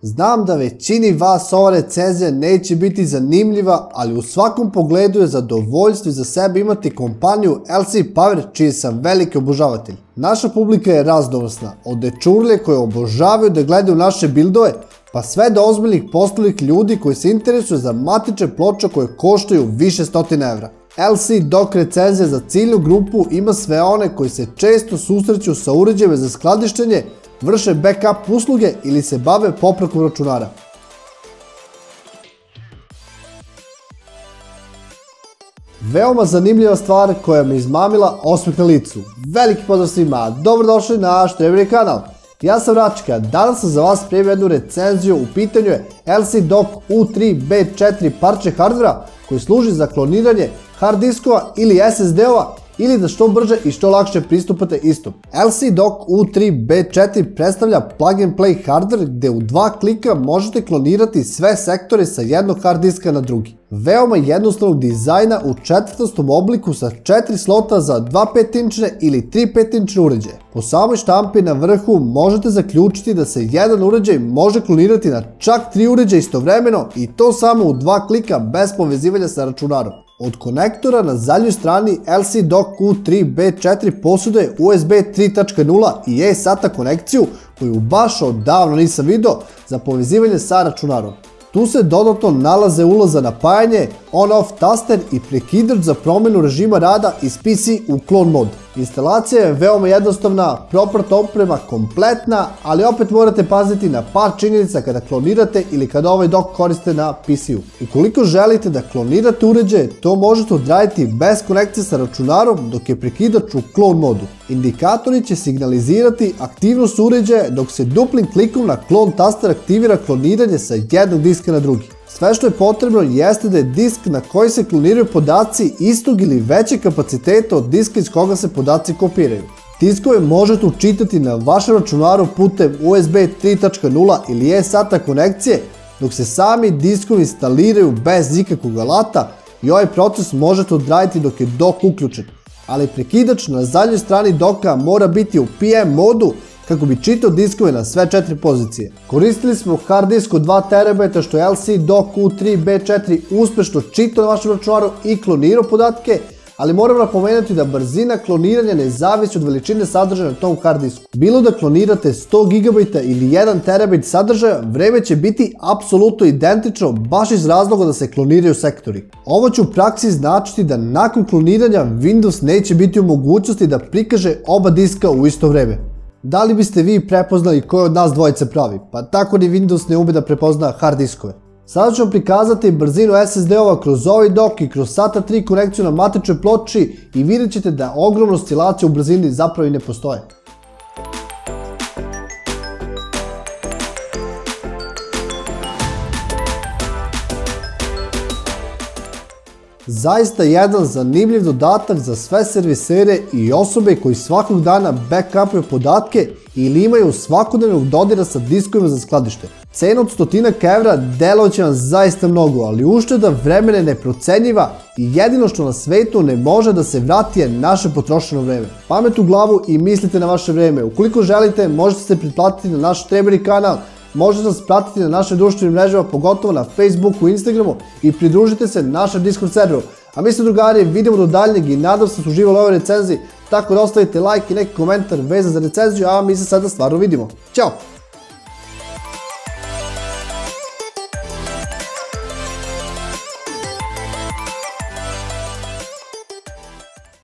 Znam da većini vas ova recenzija neće biti zanimljiva, ali u svakom pogledu je zadovoljstvo iza sebe imati kompaniju LC Power, čiji sam veliki obožavatelj. Naša publika je raznovrsna, od dečurlje koje obožavaju da gledaju naše bildove, pa sve do ozbiljnih poslovnih ljudi koji se interesuju za matične ploče koje koštaju više stotina evra. LC Dock recenzija za ciljnu grupu ima sve one koji se često susreću sa uređajima za skladištenje, vrše backup usluge ili se bave popravkom računara. Veoma zanimljiva stvar koja me izmamila osmeh na licu. Veliki pozdrav svima, dobrodošli na naš Treberi kanal. Ja sam Račka, danas sam za vas spremio jednu recenziju, u pitanju je LC Dock U3B4 parče hardvera koji služi za kloniranje hard diskova ili SSD-ova ili da što brže i što lakše pristupate istom. LC Dock U3B4 predstavlja plug and play hardware gde u 2 klika možete klonirati sve sektore sa jednog hard diska na drugi. Veoma jednostavnog dizajna u četvrtastom obliku sa 4 slota za 2 5-inčne ili 3 5-inčne uređaje. Po samoj štampi na vrhu možete zaključiti da se jedan uređaj može klonirati na čak 3 uređaja istovremeno i to samo u 2 klika bez povezivanja sa računarom. Od konektora na zadnjoj strani LC Dock U3B4 posjeduje USB 3.0 i eSATA konekciju koju baš odavno nisam video za povezivanje sa računarom. Tu se dodatno nalaze ulaz za napajanje, on-off taster i prekidač za promjenu režima rada iz PC u clone mod. Instalacija je veoma jednostavna, propratna oprema kompletna, ali opet morate paziti na par činjenica kada klonirate ili kada ovaj dock koriste na PC-u. Ukoliko želite da klonirate uređaje, to možete odraditi bez konekcije sa računarom dok je prekidač u clone modu. Indikatori će signalizirati aktivnost uređaja dok se duplim klikom na clone taster aktivira kloniranje sa jednog diska na drugi. Sve što je potrebno jeste da je disk na koji se kloniraju podaci istog ili većeg kapaciteta od diska iz koga se podaci kopiraju. Diskove možete učitati na vašem računaru putem USB 3.0 ili eSATA konekcije, dok se sami diskovi instaliraju bez ikakvog alata i ovaj proces možete odraditi dok je dock uključen. Ali prekidač na zadnjoj strani doka mora biti u PM modu kako bi čitao diskove na sve 4 pozicije. Koristili smo hard disk od 2 TB što je LC Dock U3B4 uspešno čitao na vašem računaru i klonirao podatke, ali moram napomenuti da brzina kloniranja ne zavisi od veličine sadržaja na tom hard disku. Bilo da klonirate 100 GB ili 1 TB sadržaja, vreme će biti apsolutno identično baš iz razloga da se kloniraju sektori. Ovo će u praksi značiti da nakon kloniranja Windows neće biti u mogućnosti da prikaže oba diska u isto vreme. Da li biste vi prepoznali ko je od nas dvojice pravi? Pa tako ni Windows ne ume da prepozna hard diskove. Sada ću vam prikazati brzinu SSD-ova kroz ovaj dock i kroz SATA 3 konekciju na matičnoj ploči i vidjet ćete da ogromna oscilacija u brzini zapravo i ne postoje. Zaista jedan zanimljiv dodatak za sve servisere i osobe koji svakog dana backupuju podatke ili imaju svakodnevnog dodira sa diskovima za skladište. Cena od 100 evra deloće vam zaista mnogo, ali ušteda vremena je neprocenjiva i jedino što na svetu ne može da se vrati je naše potrošeno vreme. Pamet u glavu i mislite na vaše vreme. Ukoliko želite, možete se pretplatiti na naš Treberi kanal, možete nas pratiti na našim društvenim mrežama, pogotovo na Facebooku i Instagramu i pridružite se našem Discord serveru. A mi se drugari vidimo do daljnjeg i nadam se da ste uživali u ovoj recenziji, tako da ostavite like i neki komentar vezan za recenziju, a mi se sada stvarno vidimo. Ćao!